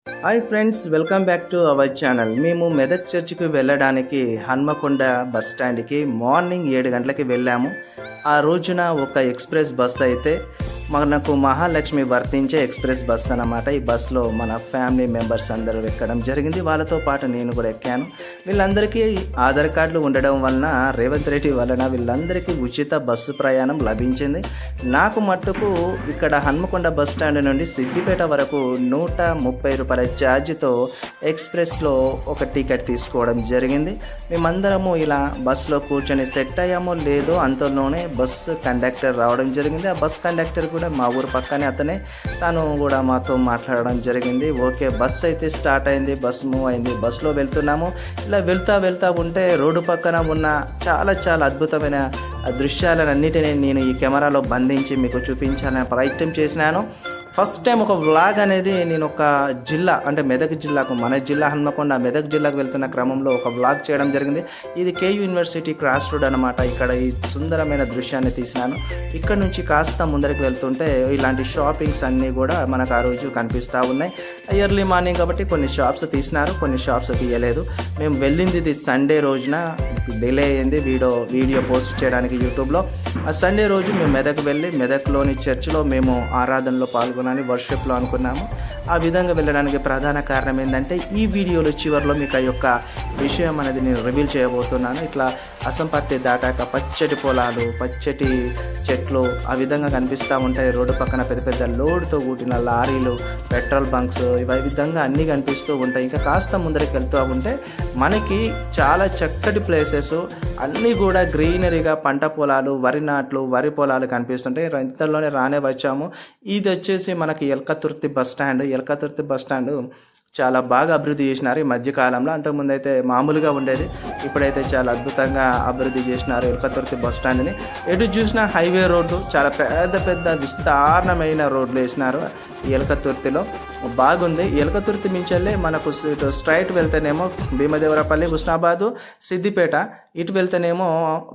Hi friends, welcome back to our channel. మేము మెదక్ చర్చికి వెళ్ళడానికి హన్మకొండ బస్ స్టాండ్కి మార్నింగ్ 7 గంటలకి వెళ్ళాము. ఆ రోజున ఒక ఎక్స్ప్రెస్ బస్ అయితే మనకు మహాలక్ష్మి వర్తించే ఎక్స్ప్రెస్ బస్ అన్నమాట. ఈ బస్సులో మన ఫ్యామిలీ మెంబర్స్ అందరూ ఎక్కడం జరిగింది. వాళ్ళతో పాటు నేను కూడా ఎక్కాను. వీళ్ళందరికీ ఆధార్ కార్డులు ఉండడం వలన, రేవంత్ రెడ్డి వలన వీళ్ళందరికీ ఉచిత బస్సు ప్రయాణం లభించింది. నాకు మట్టుకు ఇక్కడ హన్మకొండ బస్ స్టాండ్ నుండి సిద్దిపేట వరకు 130 రూపాయల ఛార్జీతో ఎక్స్ప్రెస్లో ఒక టికెట్ తీసుకోవడం జరిగింది. మేమందరము ఇలా బస్సులో కూర్చొని సెట్ అయ్యామో లేదో అంతలోనే బస్సు కండక్టర్ రావడం జరిగింది. ఆ బస్ కండక్టర్ కూడా మా ఊరు పక్కనే అతనే, తను కూడా మాతో మాట్లాడడం జరిగింది. ఓకే, బస్ అయితే స్టార్ట్ అయింది, బస్ మూవ్ అయింది, బస్సులో వెళ్తున్నాము. ఇలా వెళ్తా ఉంటే రోడ్డు పక్కన ఉన్న చాలా అద్భుతమైన దృశ్యాలన్నిటినీ నేను ఈ కెమెరాలో బంధించి మీకు చూపించాలని ప్రయత్నం చేసినాను. ఫస్ట్ టైం ఒక వ్లాగ్ అనేది నేను ఒక జిల్లా అంటే మెదక్ జిల్లాకు, మన జిల్లా హన్మకొండ, మెదక్ జిల్లాకు వెళ్తున్న క్రమంలో ఒక వ్లాగ్ చేయడం జరిగింది. ఇది కేయూ యూనివర్సిటీ క్రాస్ రోడ్ అనమాట. ఇక్కడ ఈ సుందరమైన దృశ్యాన్ని తీసినాను. ఇక్కడ నుంచి కాస్త ముందరికి వెళ్తుంటే ఇలాంటి షాపింగ్స్ అన్నీ కూడా మనకు ఆ రోజు కనిపిస్తూ ఉన్నాయి. ఎర్లీ మార్నింగ్ కాబట్టి కొన్ని షాప్స్ తీసినారు, కొన్ని షాప్స్ తీయలేదు. మేము వెళ్ళింది ఇది సండే రోజున, డిలే అయింది వీడియో పోస్ట్ చేయడానికి యూట్యూబ్లో. ఆ సండే రోజు మేము మెదక్ వెళ్ళి మెదక్లోని చర్చిలో మేము ఆరాధనలో పాల్గొనాలని వర్షిప్లో అనుకున్నాము. ఆ విధంగా వెళ్ళడానికి ప్రధాన కారణం ఏంటంటే ఈ వీడియోలో చివరిలో మీకు ఆ యొక్క విషయం అనేది నేను రివీల్ చేయబోతున్నాను. ఇట్లా అసంపర్తి దాటాక పచ్చటి పొలాలు, పచ్చటి చెట్లు ఆ విధంగా కనిపిస్తూ ఉంటాయి. రోడ్డు పక్కన పెద్ద లోడ్తో కూడిన లారీలు, పెట్రోల్ బంక్స్, ఇవి విధంగా అన్నీ కనిపిస్తూ ఉంటాయి. ఇంకా కాస్త ముందరికి వెళ్తూ ఉంటే మనకి చాలా చక్కటి ప్లేసెస్ అన్నీ కూడా గ్రీనరీగా, పంట పొలాలు, వరి నాట్లు, వరి పొలాలు కనిపిస్తుంటాయి. ఇంతలోనే రానే వచ్చాము. ఇది వచ్చేసి మనకి Elkathurthi bus stand. Elkathurthi bus stand చాలా బాగా అభివృద్ధి చేసినారు ఈ మధ్యకాలంలో. అంతకుముందు అయితే మామూలుగా ఉండేది, ఇప్పుడైతే చాలా అద్భుతంగా అభివృద్ధి చేసినారు ఎల్కతుర్తి బస్ స్టాండ్ని. ఎటు చూసినా హైవే రోడ్డు, చాలా పెద్ద విస్తారమైన రోడ్లు వేసినారు ఈ ఎల్కతుర్తిలో. బాగుంది. ఎల్కతుర్తి మించెళ్ళి మనకు ఇటు స్ట్రైట్ వెళ్తేనేమో భీమదేవరపల్లి, హుస్నాబాదు, సిద్దిపేట, ఇటు వెళ్తేనేమో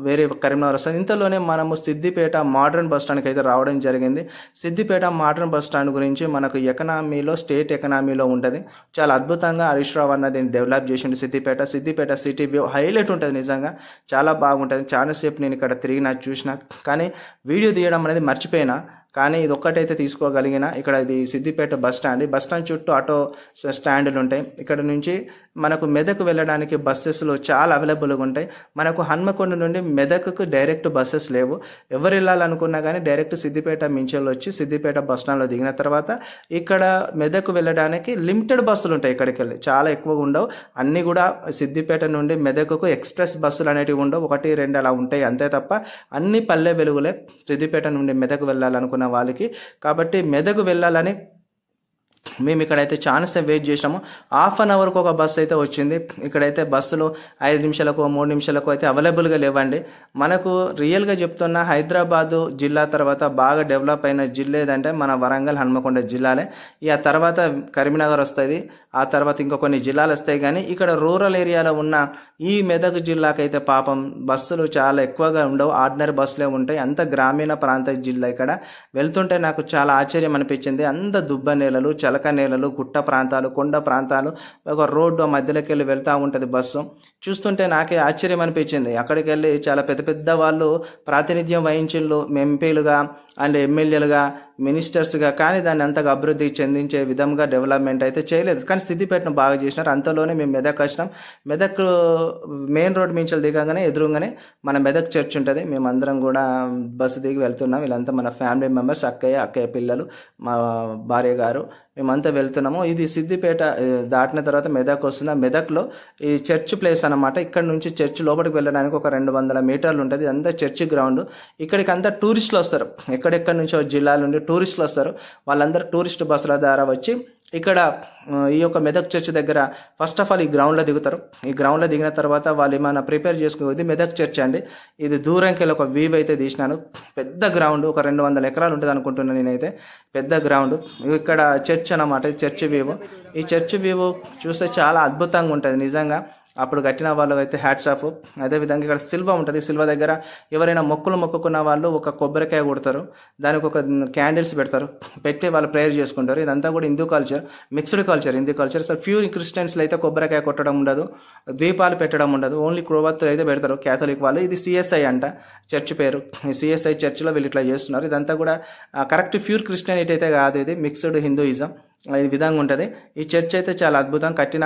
వేరే కరీంనగర్ వస్తుంది. ఇంతలోనే మనము సిద్దిపేట మోడర్న్ బస్ స్టాండ్కి అయితే రావడం జరిగింది. సిద్దిపేట మోడర్న్ బస్ స్టాండ్ గురించి మనకు ఎకనామీలో, స్టేట్ ఎకనామీలో ఉంటుంది. చాలా అద్భుతంగా హరీష్ రావు అన్న దీన్ని డెవలప్ చేసిండు. సిద్దిపేట సిటీ వ్యూ హైలైట్ ఉంటుంది, నిజంగా చాలా బాగుంటుంది. చాలాసేపు నేను ఇక్కడ తిరిగినా చూసిన, కానీ వీడియో తీయడం అనేది మర్చిపోయినా. కానీ ఇది ఒక్కటైతే తీసుకోగలిగిన. ఇక్కడ ఇది సిద్దిపేట బస్ స్టాండ్. ఈ బస్ స్టాండ్ చుట్టూ ఆటో స్టాండ్లు ఉంటాయి. ఇక్కడ నుంచి మనకు మెదక్ వెళ్ళడానికి బస్సెస్లు చాలా అవైలబుల్గా ఉంటాయి. మనకు హన్మకొండ నుండి మెదక్కు డైరెక్ట్ బస్సెస్ లేవు. ఎవరు వెళ్ళాలనుకున్నా కానీ డైరెక్ట్ సిద్దిపేట మించెల్ వచ్చి సిద్దిపేట బస్ స్టాండ్లో దిగిన తర్వాత ఇక్కడ మెదక్ వెళ్ళడానికి లిమిటెడ్ బస్సులు ఉంటాయి. ఇక్కడికి వెళ్ళి చాలా ఎక్కువగా ఉండవు. అన్నీ కూడా సిద్దిపేట నుండి మెదక్కు ఎక్స్ప్రెస్ బస్సులు అనేటివి ఉండవు, 1, 2 అలా ఉంటాయి అంతే తప్ప అన్ని పల్లె వెలుగులే సిద్దిపేట నుండి మెదక్ వెళ్ళాలనుకున్న వాళ్ళకి. కాబట్టి మెదక్ వెళ్ళాలని మేము ఇక్కడైతే చాలాసేపు వెయిట్ చేసినాము. హాఫ్ అన్ అవర్కి ఒక బస్సు అయితే వచ్చింది. ఇక్కడైతే బస్సులు 5 నిమిషాలకు, 3 నిమిషాలకు అయితే అవైలబుల్గా లేవండి. మనకు రియల్గా చెప్తున్నా, హైదరాబాదు జిల్లా తర్వాత బాగా డెవలప్ అయిన జిల్లా ఏదంటే మన వరంగల్, హన్మకొండ జిల్లాలే. ఆ తర్వాత కరీంనగర్ వస్తుంది, ఆ తర్వాత ఇంకా కొన్ని జిల్లాలు వస్తాయి. కానీ ఇక్కడ రూరల్ ఏరియాలో ఉన్న ఈ మెదక్ జిల్లాకైతే పాపం బస్సులు చాలా ఎక్కువగా ఉండవు, ఆర్డినరీ బస్సులే ఉంటాయి. అంత గ్రామీణ ప్రాంత జిల్లా. ఇక్కడ వెళ్తుంటే నాకు చాలా ఆశ్చర్యం అనిపించింది. అంత దుబ్బ నేలలు, చలక నేలలు, గుట్ట ప్రాంతాలు, కొండ ప్రాంతాలు, ఒక రోడ్డు మధ్యలోకి వెళ్ళి వెళ్తూ ఉంటుంది బస్సు. చూస్తుంటే నాకే ఆశ్చర్యం అనిపించింది. అక్కడికి వెళ్ళి చాలా పెద్ద వాళ్ళు ప్రాతినిధ్యం వహించిళ్ళు, ఎంపీలుగా అండ్ ఎమ్మెల్యేలుగా, మినిస్టర్స్గా. కానీ దాన్ని అంతగా అభివృద్ధి చెందించే విధంగా డెవలప్మెంట్ అయితే చేయలేదు. కానీ సిద్దిపేటను బాగా చేసినారు. అంతలోనే మేము మెదక్ వచ్చినాం. మెదక్ మెయిన్ రోడ్ మించి దిగగానే ఎదురుగానే మన మెదక్ చర్చ్ ఉంటుంది. మేమందరం కూడా బస్సు దిగి వెళ్తున్నాం. వీళ్ళంతా మన ఫ్యామిలీ మెంబర్స్, అక్కయ్య పిల్లలు, మా భార్య గారు, మేమంతా వెళ్తున్నాము. ఇది సిద్దిపేట దాటిన తర్వాత మెదక్ వస్తుంది. ఆ మెదక్లో ఈ చర్చ్ ప్లేస్ అనమాట. ఇక్కడ నుంచి చర్చ్ లోపలికి వెళ్ళడానికి ఒక 200 మీటర్లు ఉంటుంది. అంతా చర్చ్ గ్రౌండ్. ఇక్కడికి అంతా టూరిస్టులు వస్తారు. ఎక్కడెక్కడి నుంచో జిల్లాల నుండి టూరిస్టులు వస్తారు. వాళ్ళందరూ టూరిస్ట్ బస్సుల ద్వారా వచ్చి ఇక్కడ ఈ యొక్క మెదక్ చర్చ్ దగ్గర ఫస్ట్ ఆఫ్ ఆల్ ఈ గ్రౌండ్లో దిగుతారు. ఈ గ్రౌండ్లో దిగిన తర్వాత వాళ్ళు ఏమైనా ప్రిపేర్ చేసుకునేది మెదక్ చర్చ్ అండి. ఇది దూరంకి వెళ్ళి ఒక వ్యూ అయితే తీసినాను. పెద్ద గ్రౌండ్, ఒక 200 ఎకరాలు ఉంటుంది అనుకుంటున్నాను నేనైతే. పెద్ద గ్రౌండ్. ఇక్కడ చర్చ్ అనమాట, చర్చ్ వ్యూ. ఈ చర్చ్ వ్యూ చూస్తే చాలా అద్భుతంగా ఉంటుంది నిజంగా. అప్పుడు కట్టిన వాళ్ళు అయితే హ్యాట్స్ ఆఫ్. అదేవిధంగా ఇక్కడ సిల్వ ఉంటుంది. సిల్వ దగ్గర ఎవరైనా మొక్కులు మొక్కుకున్న వాళ్ళు ఒక కొబ్బరికాయ కొడతారు, దానికి ఒక క్యాండిల్స్ పెడతారు, పెట్టి వాళ్ళు ప్రేయర్ చేసుకుంటారు. ఇదంతా కూడా Hindu culture, mixed culture, Hindu culture. So pure క్రిస్టియన్స్లో అయితే కొబ్బరికాయ కొట్టడం ఉండదు, దీపాలు పెట్టడం ఉండదు, ఓన్లీ క్రోవత్తులు అయితే పెడతారు కేథలిక్ వాళ్ళు. ఇది సిఎస్ఐ అంట చర్చ్ పేరు. ఈ సిఎస్ఐ చర్చ్లో వీళ్ళు ఇట్లా చేస్తున్నారు. ఇదంతా కూడా కరెక్ట్ ప్యూర్ క్రిస్టియానిటీ అయితే కాదు, ఇది మిక్స్డ్ హిందూయిజం. ఈ విధంగా ఉంటుంది. ఈ చర్చ్ అయితే చాలా అద్భుతం, కట్టిన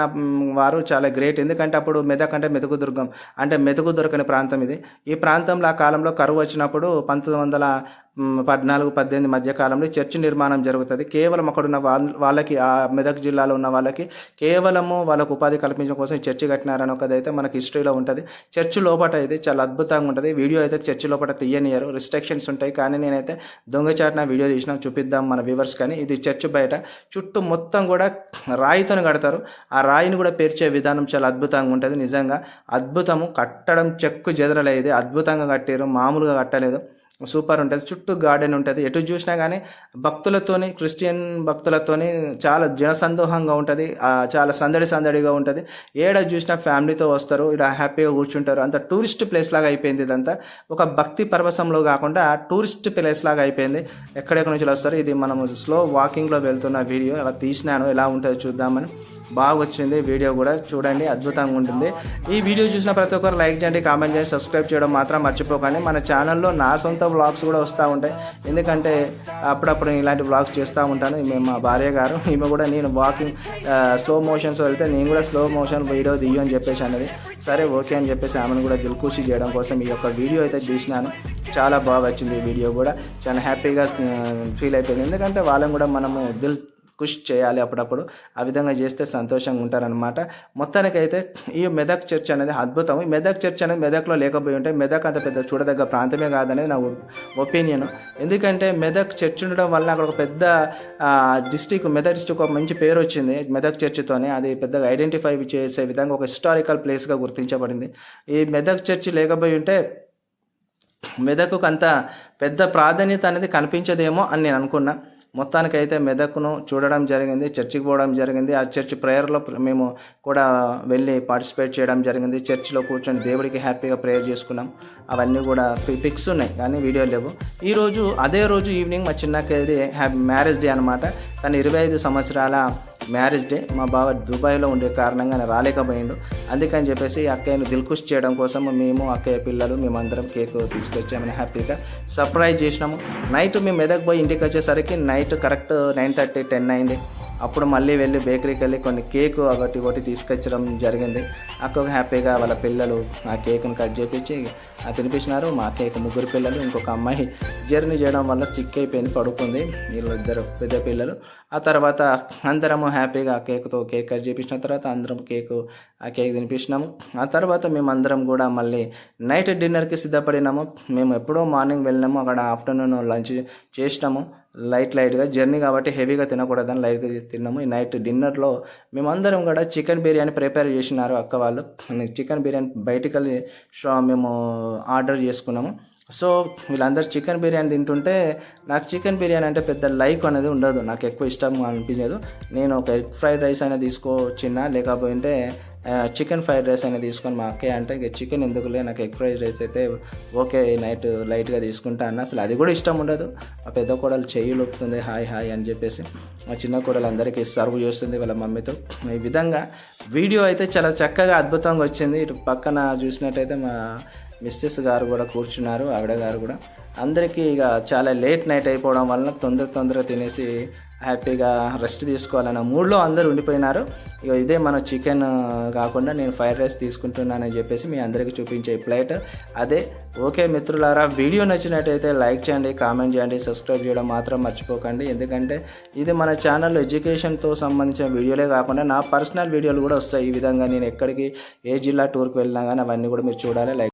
వారు చాలా గ్రేట్. ఎందుకంటే అప్పుడు మెదక్ అంటే మెతుకు దుర్గం, అంటే మెతుకు దొరకని ప్రాంతం ఇది. ఈ ప్రాంతంలో ఆ కాలంలో కరువు వచ్చినప్పుడు 1914-18 మధ్య కాలంలో చర్చి నిర్మాణం జరుగుతుంది. కేవలం అక్కడున్న వాళ్ళకి, ఆ మెదక్ జిల్లాలో ఉన్న వాళ్ళకి కేవలము వాళ్ళకు ఉపాధి కల్పించడం కోసం ఈ చర్చి కట్టినారని ఒకదైతే మనకి హిస్టరీలో ఉంటుంది. చర్చి లోపల ఇది చాలా అద్భుతంగా ఉంటుంది. వీడియో అయితే చర్చి లోపల తీయనియరు, రిస్ట్రిక్షన్స్ ఉంటాయి. కానీ నేనైతే దొంగచాటున వీడియో తీసిన చూపిద్దాం మన వ్యూవర్స్. కానీ ఇది చర్చ్ బయట చుట్టూ మొత్తం కూడా రాయితో కడతారు. ఆ రాయిని కూడా పేర్చే విధానం చాలా అద్భుతంగా ఉంటుంది. నిజంగా అద్భుతము, కట్టడం చెక్కు చెదరలేదు, అద్భుతంగా కట్టారు, మామూలుగా కట్టలేదు. సూపర్ ఉంటుంది. చుట్టూ గార్డెన్ ఉంటుంది. ఎటు చూసినా కానీ భక్తులతోని, క్రిస్టియన్ భక్తులతోని చాలా జనసందోహంగా ఉంటుంది, చాలా సందడిగా ఉంటుంది. ఏడ చూసినా ఫ్యామిలీతో వస్తారు, ఇక్కడ హ్యాపీగా కూర్చుంటారు. అంత టూరిస్ట్ ప్లేస్ లాగా అయిపోయింది. ఇదంతా ఒక భక్తి పరవశంలో కాకుండా టూరిస్ట్ ప్లేస్ లాగా అయిపోయింది. ఎక్కడెక్కడి నుంచి వస్తారు. ఇది మనము స్లో వాకింగ్లో వెళ్తున్న వీడియో అలా తీసినాను, ఎలా ఉంటుందో చూద్దామని. బాగా వచ్చింది వీడియో కూడా, చూడండి అద్భుతంగా ఉంటుంది. ఈ వీడియో చూసిన ప్రతి ఒక్కరు లైక్ చేయండి, కామెంట్ చేయండి, సబ్స్క్రైబ్ చేయడం మాత్రం మర్చిపోకండి. మన ఛానల్లో నా సొంత వ్లాగ్స్ కూడా వస్తూ ఉంటాయి, ఎందుకంటే అప్పుడప్పుడు ఇలాంటి వ్లాగ్స్ చేస్తూ ఉంటాను. మేము మా భార్య గారు, ఈమె కూడా నేను వాకింగ్ స్లో మోషన్స్ వెళ్తే నేను కూడా స్లో మోషన్ వీడియో తీయు అని చెప్పేసి అన్నది. సరే ఓకే అని చెప్పేసి ఆమెను కూడా దిల్ఖుషి చేయడం కోసం ఈ యొక్క వీడియో అయితే తీసినాను. చాలా బాగా వచ్చింది ఈ వీడియో కూడా, చాలా హ్యాపీగా ఫీల్ అయిపోయింది. ఎందుకంటే వాళ్ళని కూడా మనము ఖుష్ చేయాలి అప్పుడప్పుడు, ఆ విధంగా చేస్తే సంతోషంగా ఉంటారనమాట. మొత్తానికైతే ఈ మెదక్ చర్చ్ అనేది అద్భుతం. ఈ మెదక్ చర్చ్ అనేది మెదక్లో లేకపోయి ఉంటే మెదక్ అంత పెద్ద చూడదగ్గ ప్రాంతమే కాదనేది నా ఒపీనియన్. ఎందుకంటే మెదక్ చర్చ్ ఉండడం వల్ల అక్కడ ఒక పెద్ద మెదక్ డిస్టిక్ ఒక మంచి పేరు వచ్చింది మెదక్ చర్చితోనే. అది పెద్దగా ఐడెంటిఫై చేసే విధంగా ఒక హిస్టారికల్ ప్లేస్గా గుర్తించబడింది. ఈ మెదక్ చర్చి లేకపోయి ఉంటే మెదక్కు అంత పెద్ద ప్రాధాన్యత అనేది కనిపించదేమో అని నేను అనుకున్నా. మొత్తానికైతే మెదక్ను చూడడం జరిగింది, చర్చికి పోవడం జరిగింది. ఆ చర్చ్ ప్రేయర్లో మేము కూడా వెళ్ళి పార్టిసిపేట్ చేయడం జరిగింది. చర్చిలో కూర్చొని దేవుడికి హ్యాపీగా ప్రేయర్ చేసుకున్నాం. అవన్నీ కూడా పిక్స్ ఉన్నాయి కానీ వీడియో లేవు. అదే రోజు ఈవినింగ్ మా చిన్నక్కది మ్యారేజ్ డే అనమాట. తను 25 సంవత్సరాల మ్యారేజ్ డే. మా బావ దుబాయ్లో ఉండే కారణంగా రాలేకపోయిండు. అందుకని చెప్పేసి అక్కయ్యను దిల్ఖుష్ చేయడం కోసం మేము, అక్కయ్య పిల్లలు, మేమందరం కేక్ తీసుకొచ్చామని హ్యాపీగా సర్ప్రైజ్ చేసినాము. నైట్ మేము మెదక్ పోయి ఇంటికి వచ్చేసరికి నైట్ కరెక్ట్ 9:30, 10 అయింది. అప్పుడు మళ్ళీ వెళ్ళి బేకరీకి వెళ్ళి కొన్ని కేకు ఒకటి తీసుకొచ్చడం జరిగింది. అక్కకు హ్యాపీగా వాళ్ళ పిల్లలు ఆ కేక్ను కట్ చేయించి తినిపించినారు. మా కేక్ 3 పిల్లలు, ఇంకొక అమ్మాయి జర్నీ చేయడం వల్ల సిక్ అయిపోయింది, పడుకుంది. వీళ్ళు 2 పెద్ద పిల్లలు. ఆ తర్వాత అందరము హ్యాపీగా కేక్ కట్ చేయించిన తర్వాత అందరం ఆ కేక్ తినిపించినాము. ఆ తర్వాత మేమందరం కూడా మళ్ళీ నైట్ డిన్నర్కి సిద్ధపడినాము. మేము ఎప్పుడో మార్నింగ్ వెళ్ళినాము, అక్కడ ఆఫ్టర్నూన్ లంచ్ చేసినాము. లైట్గా జర్నీ కాబట్టి హెవీగా తినకూడదని లైట్గా తిన్నాము. ఈ నైట్ డిన్నర్లో మేమందరం కూడా చికెన్ బిర్యానీ ప్రిపేర్ చేసినారు అక్క వాళ్ళు. చికెన్ బిర్యానీ బయటికి వెళ్ళి మేము ఆర్డర్ చేసుకున్నాము. సో వీళ్ళందరూ చికెన్ బిర్యానీ తింటుంటే నాకు చికెన్ బిర్యానీ అంటే పెద్ద లైక్ అనేది ఉండదు, నాకు ఎక్కువ ఇష్టం అనిపించదు. నేను ఒక ఎగ్ ఫ్రైడ్ రైస్ అయినా తీసుకోవచ్చినా, లేకపోతే చికెన్ ఫ్రైడ్ రైస్ అయినా తీసుకొని మా అక్కయ్య అంటే ఇక చికెన్ ఎందుకులే, నాకు ఎగ్ ఫ్రైడ్ రైస్ అయితే ఓకే నైట్ లైట్గా తీసుకుంటా అన్న. అసలు అది కూడా ఇష్టం ఉండదు. మా పెద్ద కోడలు చెయ్యి లొక్కుతుంది హాయ్ అని చెప్పేసి. మా చిన్న కోడలు అందరికీ సర్వ్ చేస్తుంది వాళ్ళ మమ్మీతో. ఈ విధంగా వీడియో అయితే చాలా చక్కగా అద్భుతంగా వచ్చింది. ఇటు పక్కన చూసినట్టయితే మా మిస్సెస్ గారు కూడా కూర్చున్నారు, ఆవిడ గారు కూడా. అందరికీ ఇక చాలా లేట్ నైట్ అయిపోవడం వలన తొందరగా తినేసి హ్యాపీగా రెస్ట్ తీసుకోవాలన్న మూడ్లో అందరూ ఉండిపోయినారు. ఇక ఇదే మన చికెన్ కాకుండా నేను ఫ్రైడ్ రైస్ తీసుకుంటున్నానని చెప్పేసి మీ అందరికీ చూపించే ప్లేట్ అదే. ఓకే మిత్రులారా, వీడియో నచ్చినట్టయితే లైక్ చేయండి, కామెంట్ చేయండి, సబ్స్క్రైబ్ చేయడం మాత్రం మర్చిపోకండి. ఎందుకంటే ఇది మన ఛానల్లో ఎడ్యుకేషన్తో సంబంధించిన వీడియోలే కాకుండా నా పర్సనల్ వీడియోలు కూడా వస్తాయి. ఈ విధంగా నేను ఎక్కడికి ఏ జిల్లా టూర్కి వెళ్ళినా కానీ అవన్నీ కూడా మీరు చూడాలి. లైక్